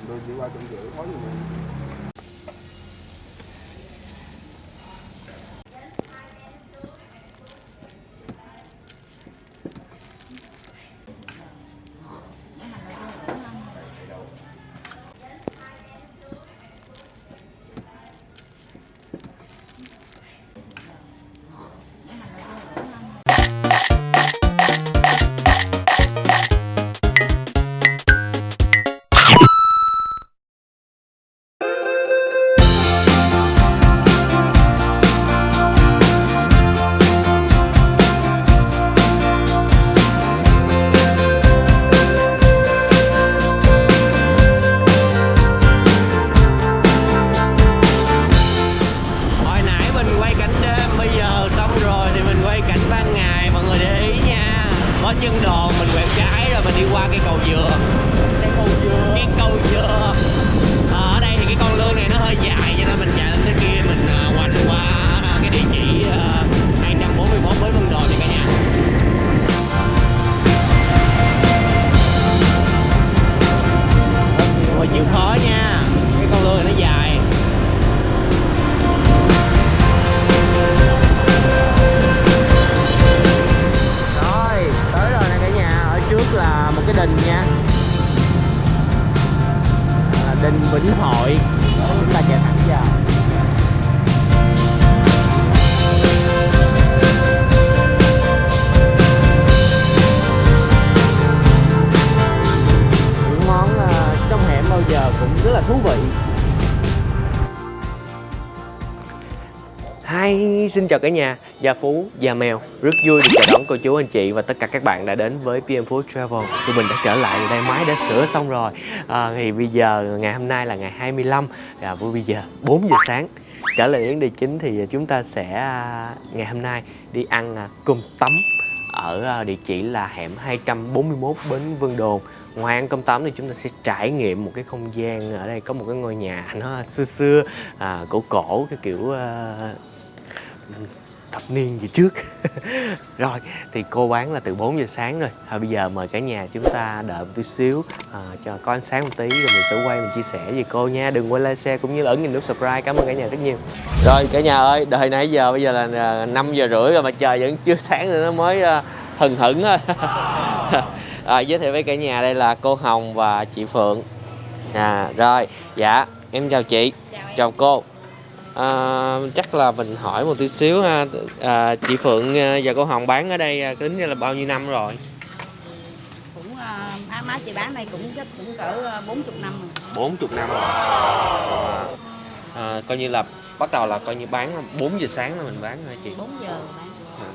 Rồi đi qua trong rửa khói luôn. Chân đòn mình quẹo trái rồi mình đi qua cây cầu dừa. Cây cầu dừa. Ở đây thì cái con lươn này nó hơi dài cho nên mình chạy lên tới kia mình quanh qua cái địa chỉ 241 Bến Vân Đồn nha cả nhà. Mà chịu khó nha, cái con lươn này nó dài. Trước là một cái đình nha, là đình Vĩnh Hội. Chúng ta chạy thẳng vào. Những món trong hẻm bao giờ cũng rất là thú vị. Hi, xin chào cả nhà, Gia Phú, Gia Mèo. Rất vui được chào đón cô chú, anh chị và tất cả các bạn đã đến với PM Food Travel. Tụi mình đã trở lại, đây máy đã sửa xong rồi. Thì bây giờ ngày hôm nay là ngày 25, với bây giờ 4 giờ sáng. Trở lại vấn đề chính thì chúng ta sẽ ngày hôm nay đi ăn cơm tấm ở địa chỉ là hẻm 241 Bến Vân Đồn. Ngoài ăn cơm tấm thì chúng ta sẽ trải nghiệm một cái không gian. Ở đây có một cái ngôi nhà nó xưa cổ cổ, cái kiểu thập niên gì trước. Rồi thì cô bán là từ 4 giờ sáng rồi. Thôi bây giờ mời cả nhà chúng ta đợi một tí xíu cho có ánh sáng một tí, rồi mình sẽ quay mình chia sẻ với cô nha. Đừng quên like, share cũng như là ấn nút subscribe. Cảm ơn cả nhà rất nhiều. Rồi cả nhà ơi, đợi nãy giờ bây giờ là 5 giờ rưỡi rồi mà trời vẫn chưa sáng nữa, nó mới hừng hửng thôi. Giới thiệu với cả nhà, đây là cô Hồng và chị Phượng. Rồi, dạ em chào chị. Chào cô. Chắc là mình hỏi một tí xíu ha. Chị Phượng và cô Hồng bán ở đây tính là bao nhiêu năm rồi? Cũng má chị bán đây cũng cỡ 40 năm rồi. 40 năm rồi. Coi như là bắt đầu là coi như bán 4 giờ sáng là mình bán hả chị? 4 giờ bán.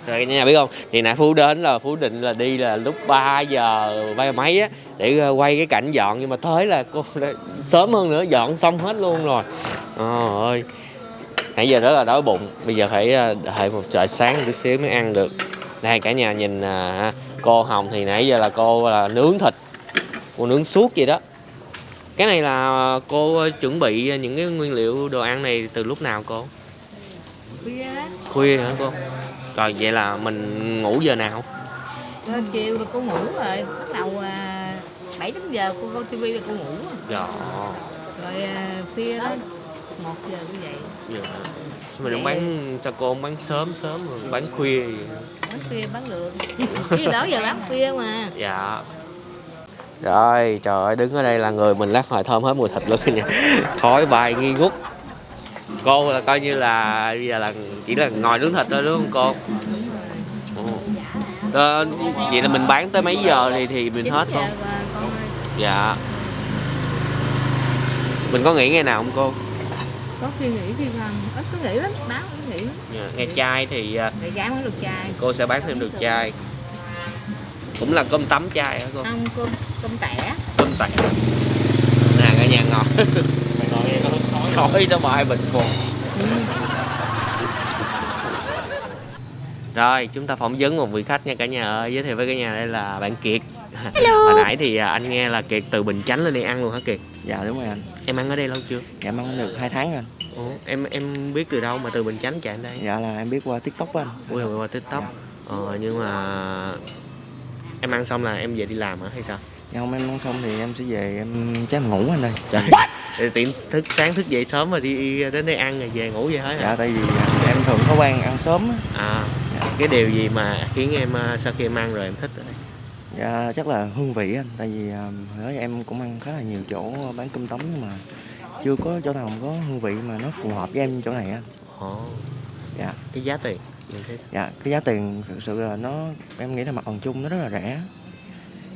Rồi nhà biết không, thì nãy Phú đến là Phú định là đi là lúc 3 giờ mấy á để quay cái cảnh dọn, nhưng mà tới là cô sớm hơn nữa, dọn xong hết luôn rồi. Ơi, nãy giờ rất là đói bụng, bây giờ phải đợi một trời sáng một chút xíu mới ăn được. Đây cả nhà nhìn cô Hồng thì nãy giờ là cô là nướng thịt, cô nướng suốt vậy đó. Cái này là cô chuẩn bị những cái nguyên liệu đồ ăn này từ lúc nào cô? Khuya đó. Khuya hả cô? Rồi vậy là mình ngủ giờ nào? Chiều là cô ngủ rồi, bắt đầu 7-8 giờ cô coi tivi là cô ngủ. Dạ. Rồi khuya đó 1 giờ như vậy. Dạ. Mình không bán, sao cô không bán sớm rồi bán khuya gì? Bán khuya bán được. Chứ đó giờ bán khuya mà. Dạ. Rồi, trời ơi, đứng ở đây là người mình lát hồi thơm hết mùi thịt luôn nha. Khói bay nghi ngút. Cô là coi như là bây giờ là chỉ là ngồi nướng thịt thôi đúng không cô? Vậy là mình bán tới mấy giờ thì mình hết không? Dạ. Mình có nghỉ ngày nào không cô? Có khi nghỉ khi không, ít có nghỉ lắm, báo có nghỉ lắm. Ngày chay thì ngày gái mới được chai. cô sẽ bán thêm được chai. Cũng là cơm tấm chai hả cô? Không, cơm tẻ. Cơm tẻ. Nè cả nhà ngọt. Khói nó bay bình cùng. Rồi chúng ta phỏng vấn một vị khách nha cả nhà ơi. Giới thiệu với cả nhà, đây là bạn Kiệt. Hello. Hồi nãy thì anh nghe là Kiệt từ Bình Chánh lên đây ăn luôn hả Kiệt? Dạ đúng rồi anh. Em ăn ở đây lâu chưa? Dạ em ăn được 2 tháng rồi. Ủa, em biết từ đâu mà từ Bình Chánh chạy đến đây? Dạ là em biết qua TikTok của anh. Ui, qua TikTok. Nhưng mà em ăn xong là em về đi làm hả hay sao? Dạ không, em ăn xong thì em sẽ về em chắc em ngủ anh ơi. Trời, thì tiện sáng thức dậy sớm rồi đi đến đây ăn rồi về ngủ vậy hết Dạ hả? tại vì em thường có quen ăn sớm á. À, cái điều gì mà khiến em sau khi em ăn rồi em thích ở đây? Dạ chắc là hương vị anh, tại vì hồi đó em cũng ăn khá là nhiều chỗ bán cơm tấm nhưng mà chưa có chỗ nào có hương vị mà nó phù hợp với em chỗ này anh. Ồ, Dạ. cái giá tiền em thấy. Dạ, cái giá tiền thực sự là em nghĩ là mặt bằng chung nó rất là rẻ.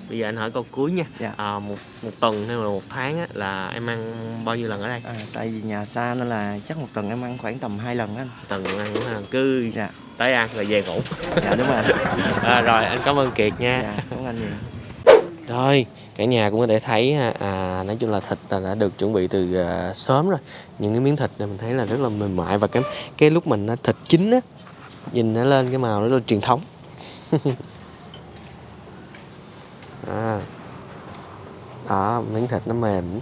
Bây giờ anh hỏi câu cuối nha. Dạ. Một tuần hay là một tháng á, là em ăn bao nhiêu lần ở đây? Tại vì nhà xa nên là chắc một tuần em ăn khoảng tầm 2 lần anh. Tuần ăn cũng là cứ Dạ. tới ăn rồi về ngủ. Dạ đúng rồi anh. Rồi anh cảm ơn Kiệt nha. Dạ, cảm ơn anh nhiều. Rồi, cả nhà cũng có thể thấy nói chung là thịt là đã được chuẩn bị từ sớm rồi. Những cái miếng thịt này mình thấy là rất là mềm mại và cái lúc mình thịt chín á, nhìn nó lên cái màu rất là truyền thống. Đó, miếng thịt nó mềm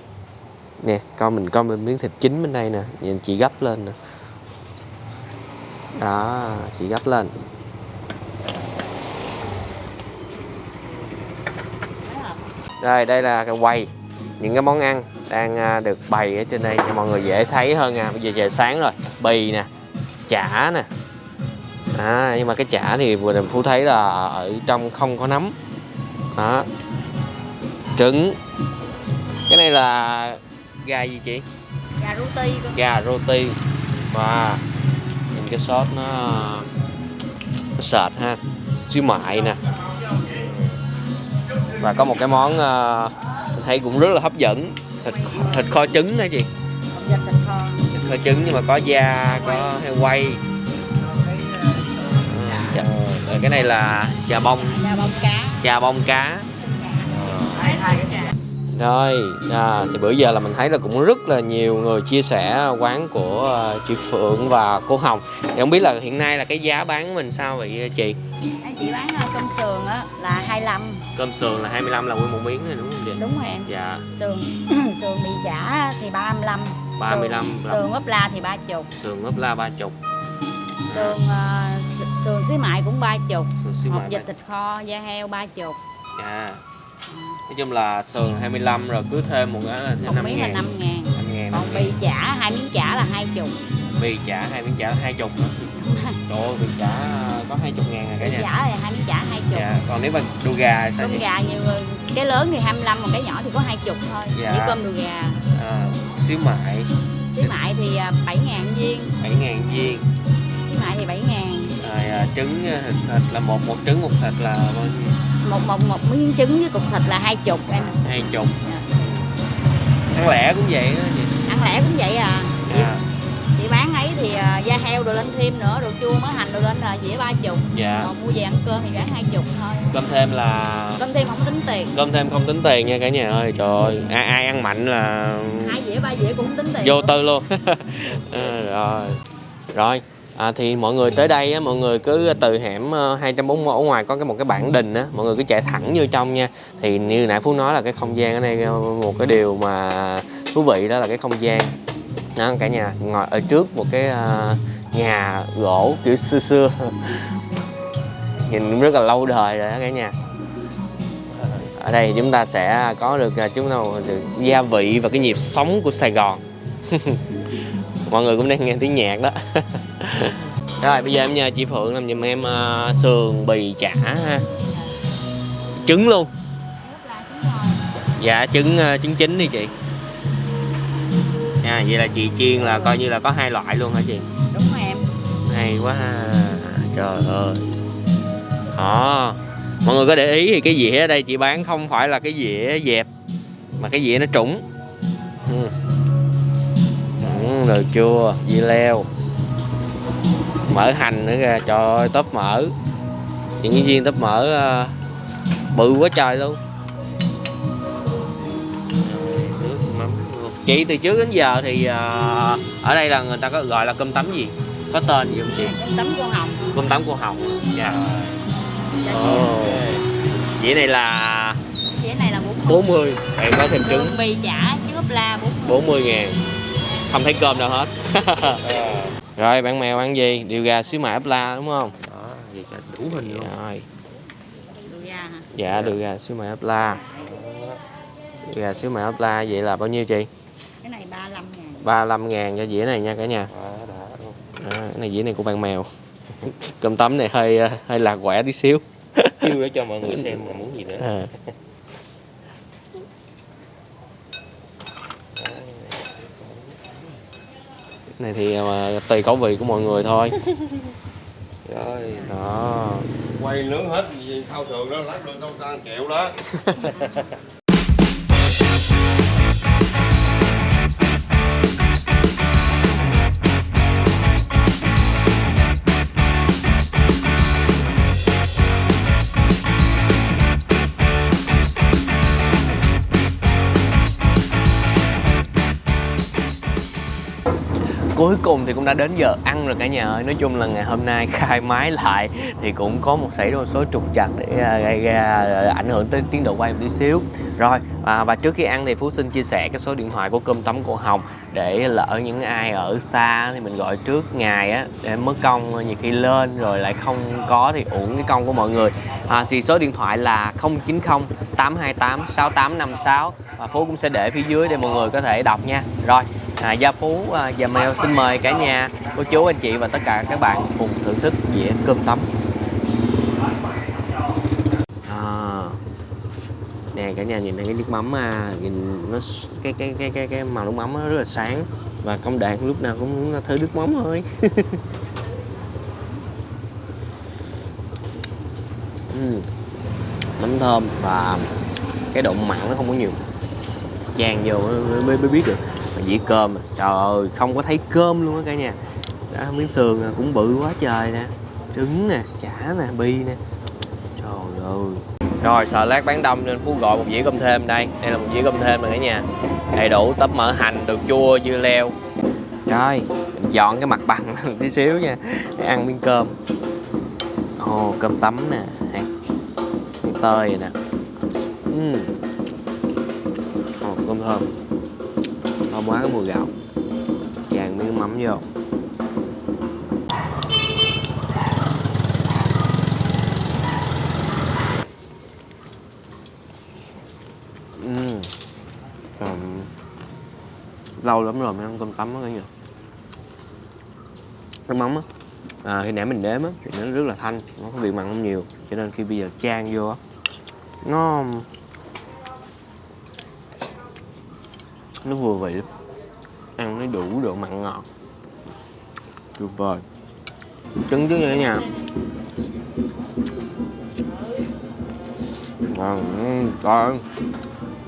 nè, mình coi miếng thịt chín bên đây nè, nhìn chị gấp lên nè. Đó, chị gấp lên. Rồi đây là cái quầy những cái món ăn đang được bày ở trên đây cho mọi người dễ thấy hơn nha. Bây giờ trời sáng rồi, bì nè, chả nè. Nhưng mà cái chả thì vừa Phú thấy là ở trong không có nấm. Đó. Trứng. Cái này là gà gì chị? Gà roti. Gà roti. Wow. Nhìn cái sốt nó sệt ha. Xíu mại nè. Và có một cái món mình thấy cũng rất là hấp dẫn, thịt kho trứng hả chị? Thịt kho. Thịt kho trứng nhưng mà có da, có heo quay. Rồi cái này là chà bông cá. Chà bông cá. Rồi, thì bữa giờ là mình thấy là cũng rất là nhiều người chia sẻ quán của chị Phượng và cô Hồng. Thì không biết là hiện nay là cái giá bán của mình sao vậy chị? Chị bán cơm sườn á là 25. Cơm sườn là 25 là nguyên một miếng này đúng không chị? Đúng rồi em. Dạ. Sườn bị chả thì 35. 35. Sườn ốp la thì 30. Sườn ốp la 30. Sườn xí mại cũng 30. Hột vịt 30. thịt kho da heo 30. Dạ. Nói chung là sườn 25 rồi cứ thêm một cái là Một 5 miếng là 5 ngàn. 5 ngàn. Còn bì chả 2 miếng chả là 20. Bì chả 2 miếng chả là 20 nữa. Trời ơi, bì chả có 20 ngàn rồi cả Bì nhà. chả là 2 miếng chả 20. Dạ. Còn nếu mà đùi gà thì sao Cơm chị? gà nhiều người, cái lớn thì 25 còn cái nhỏ thì có 20 thôi. Dạ. Với cơm đùi gà. Xíu mại. Xí mại thì 7 ngàn viên. 7 ngàn viên. Xí mại thì 7 ngàn. Rồi trứng thịt là một trứng một thịt là bao nhiêu? Một miếng trứng với cục thịt là 20 em. 20. Ăn lẻ cũng vậy đó chị. Ăn lẻ cũng vậy à. Dạ. Chị bán ấy thì da heo đồ lên thêm nữa, đồ chua mỡ hành đồ lên là dĩa 30. Dạ. Còn mua về ăn cơm thì bán 20 thôi. Cơm thêm là Cơm thêm không tính tiền. cơm thêm không tính tiền nha cả nhà ơi. Trời ơi, ai ăn mạnh là 2 dĩa 3 dĩa cũng không tính tiền. vô tư luôn. Rồi. Thì mọi người tới đây á, mọi người cứ từ hẻm 240 ở ngoài có một cái bảng đình á, mọi người cứ chạy thẳng vô trong nha. Thì như nãy Phú nói là cái không gian ở đây một cái điều mà thú vị đó là cái không gian. Đó, cả nhà ngồi ở trước một cái nhà gỗ kiểu xưa xưa. Nhìn rất là lâu đời rồi đó cả nhà. Ở đây chúng ta sẽ có được được gia vị và cái nhịp sống của Sài Gòn. Mọi người cũng đang nghe tiếng nhạc đó. Rồi bây giờ em nhờ chị Phượng làm giùm em sườn bì chả ha. Trứng luôn. Dạ trứng chín đi chị. Vậy là chị chiên là coi như là có 2 loại luôn hả chị? Đúng rồi em. Hay quá ha. Trời ơi. Mọi người có để ý thì cái dĩa ở đây chị bán không phải là cái dĩa dẹp mà cái dĩa nó trũng. Rồi chua, dưa leo, mỡ hành nữa kìa, trời ơi tóp mỡ. Những cái viên tóp mỡ bự quá trời luôn. Chị từ trước đến giờ thì ở đây là người ta có gọi là cơm tấm gì? Có tên gì không chị? Cơm tấm cô Hồng. Cơm tấm cô Hồng. Dạ. Dĩa này là 40. Em có thêm trứng. Bì chả chứ ốp la 40 ngàn. Không thấy cơm đâu hết. Rồi bạn mèo ăn gì? Điều gà xíu mại ốp la đúng không? Đó, vậy đủ hình luôn. Rồi. Đùi gà hả? Dạ, đùi gà xíu mại ốp la. Gà xíu mại ốp la vậy là bao nhiêu chị? Cái này 35.000. 35.000 cho dĩa này nha cả nhà. Cái này dĩa này của bạn mèo. Cơm tấm này hơi lạc quẻ tí xíu. Kêu để cho mọi người xem mà muốn gì nữa. À. Này thì tùy khẩu vị của mọi người thôi. Rồi, Đó. quay nướng hết gì thao trường đó, lát lương tao ăn triệu đó. Cuối cùng thì cũng đã đến giờ ăn rồi cả nhà ơi. Nói chung là ngày hôm nay khai máy lại thì cũng có xảy ra một số trục trặc để gây ra ảnh hưởng tới tiến độ quay một tí xíu. Rồi và trước khi ăn thì Phú xin chia sẻ cái số điện thoại của Cơm Tấm Cô Hồng, để lỡ những ai ở xa thì mình gọi trước ngày á, để mất công nhiều khi lên rồi lại không có thì uổng cái công của mọi người. Thì số điện thoại là 090 828 6856 và Phú cũng sẽ để phía dưới để mọi người có thể đọc nha. Rồi Gia Phú và Mèo xin mời cả nhà, cô chú, anh chị và tất cả các bạn cùng thưởng thức dĩa cơm tấm. Nè cả nhà nhìn thấy cái nước mắm, nhìn nó cái màu nước mắm nó rất là sáng và công đoạn lúc nào cũng muốn thử nước mắm thôi. Mắm thơm và cái độ mặn nó không có nhiều, chan vô mới biết được. Mà dĩa cơm trời ơi không có thấy cơm luôn á cả nhà. Đó, miếng sườn cũng bự quá trời nè, trứng nè, chả nè, bi nè, trời ơi. Rồi sợ lát bán đông nên Phú gọi một dĩa cơm thêm đây. Đây là một dĩa cơm thêm rồi cả nhà, đầy đủ tấm mỡ hành, đồ chua, dưa leo. Rồi mình dọn cái mặt bằng tí xíu nha để ăn miếng cơm. Cơm tấm nè, tơi nè, cơm thơm, thơm quá cái mùi gạo, tràn miếng mắm vô. Lâu lắm rồi mới ăn cơm tấm đó cả nhà. Cái mắm á, khi nãy mình nếm á thì nó rất là thanh, nó có vị mặn không nhiều, cho nên khi bây giờ chan vô á nó vừa vị lắm, ăn nó đủ độ mặn ngọt, tuyệt vời. Trứng chứ nha cả nhà. Coi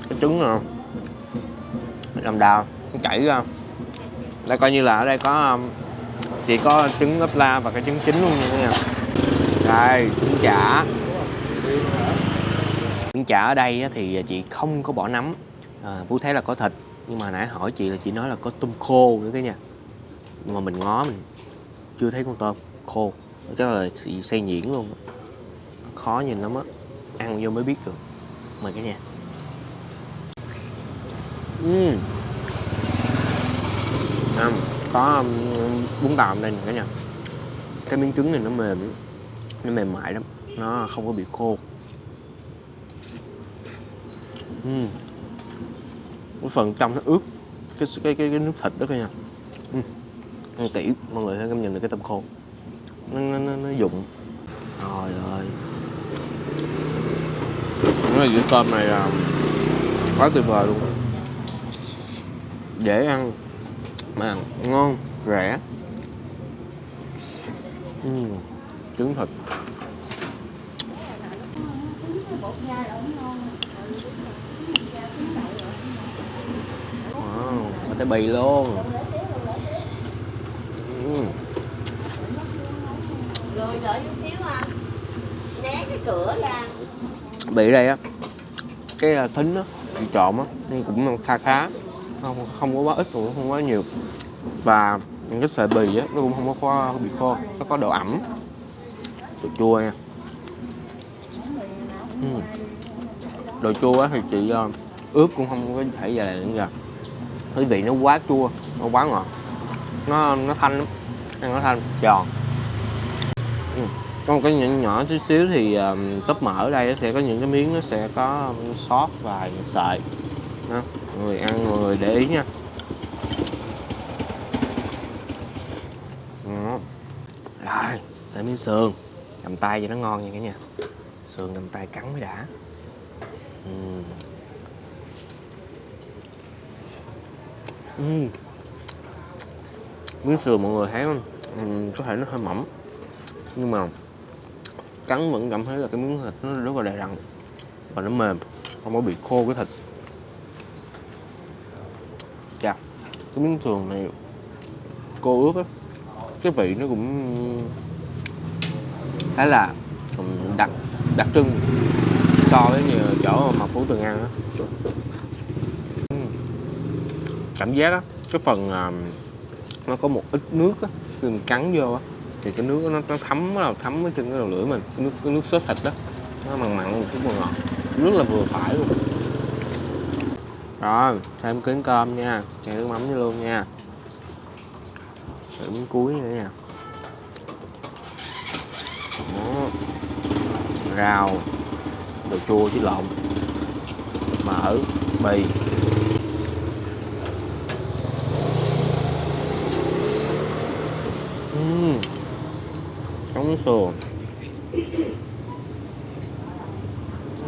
cái trứng nè, làm đào nó chảy ra. Đây coi như là ở đây có chỉ có trứng ốp la và cái trứng chín luôn nha cả nhà. Đây trứng chả. Trứng chả ở đây thì chị không có bỏ nấm. Phú thấy là có thịt, nhưng mà nãy hỏi chị là chị nói là có tôm khô nữa cả nhà. Nhưng mà mình ngó mình chưa thấy con tôm khô, chắc là chị xay nhuyễn luôn. Khó nhìn lắm á, ăn vô mới biết được. Mời cả nhà. Có bún bào đây nè cả nhà. Cái miếng trứng này nó mềm mại lắm, nó không có bị khô. Cái phần trong nó ướt cái nước thịt đó cả nhà. Ăn kỹ mọi người sẽ cảm nhận được cái tôm khô, nó dụng. Trời ơi, cái dĩa cơm này là quá tuyệt vời luôn, dễ ăn mà ngon, rẻ. Trứng thịt. Có tới bì luôn. Rồi đợi chút xíu anh, né cái cửa ra. Bì đây á, cái thính á, bị trộm á, nhưng cũng khá, không có quá ít cũng không quá nhiều. Và cái sợi bì á, nó cũng không có bị khô, nó có độ ẩm, đồ chua nha. Đồ chua á thì chị ướp cũng không có thể dài nữa kìa. Cái vị nó quá chua, nó quá ngọt, nó thanh lắm, ăn nó thanh, giòn. Còn cái nhỏ chút xíu thì tóp mỡ ở đây sẽ có những cái miếng nó sẽ có sót và sợi. Đó, mọi người ăn mọi người để ý nha. Đó. Rồi, tới miếng sườn. Cầm tay cho nó ngon nha cả nhà. Sườn cầm tay cắn mới đã. Miếng sườn mọi người thấy không? Có thể nó hơi mỏng, nhưng mà cắn vẫn cảm thấy là cái miếng thịt nó rất là đầy đặn và nó mềm, không có bị khô cái thịt. Chà, cái miếng sườn này cô ướp á, cái vị nó cũng khá là đặc trưng so với nhiều chỗ mà Phú từng ăn á. Cảm giác á, cái phần nó có một ít nước á, khi mình cắn vô á thì cái nước nó thấm, nó thấm ở trên cái đầu lưỡi mình, cái nước sốt thịt đó, nó mặn mặn một chút ngọt, rất là vừa phải luôn. Rồi, thêm miếng cơm nha, cho nước mắm vô luôn nha. Thử miếng cuối nữa nha. Đó. Rau, đồ chua chứ lộn, mỡ, bì. Trống sườn,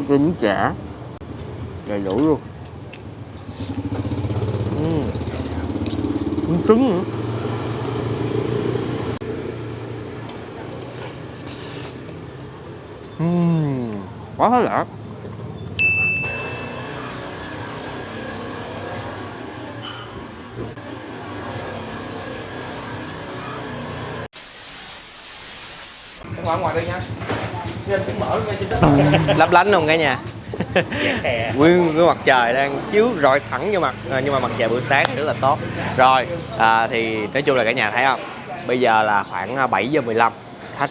miếng chả đầy đủ luôn. Miếng trứng nữa. Quá hết lạ. Qua ngoài đây nha. Lấp lánh không cả nhà? Nguyên cái mặt trời đang chiếu rọi thẳng vô mặt, nhưng mà mặt trời buổi sáng thì rất là tốt. Rồi, thì nói chung là cả nhà thấy không? Bây giờ là khoảng 7 giờ 15, khách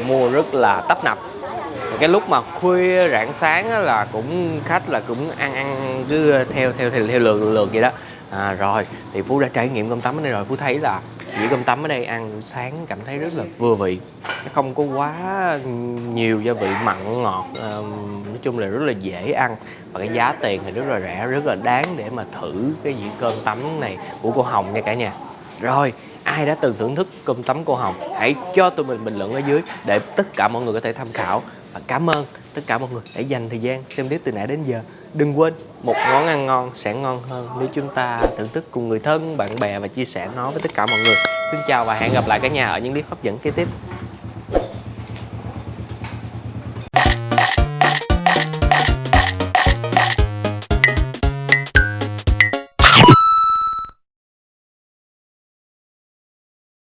mua rất là tấp nập. Cái lúc mà khuya rạng sáng á, là cũng khách là cũng ăn cứ theo lượt vậy đó. Rồi thì Phú đã trải nghiệm cơm tấm ở đây rồi, Phú thấy là dĩa cơm tấm ở đây ăn sáng cảm thấy rất là vừa vị, nó không có quá nhiều gia vị mặn ngọt, nói chung là rất là dễ ăn và cái giá tiền thì rất là rẻ, rất là đáng để mà thử cái dĩa cơm tấm này của cô Hồng nha cả nhà. Rồi, ai đã từng thưởng thức cơm tấm cô Hồng hãy cho tụi mình bình luận ở dưới để tất cả mọi người có thể tham khảo. Và cảm ơn tất cả mọi người đã dành thời gian xem clip từ nãy đến giờ. Đừng quên, một món ăn ngon sẽ ngon hơn nếu chúng ta thưởng thức cùng người thân, bạn bè và chia sẻ nó với tất cả mọi người. Xin chào và hẹn gặp lại cả nhà ở những clip hấp dẫn kế tiếp.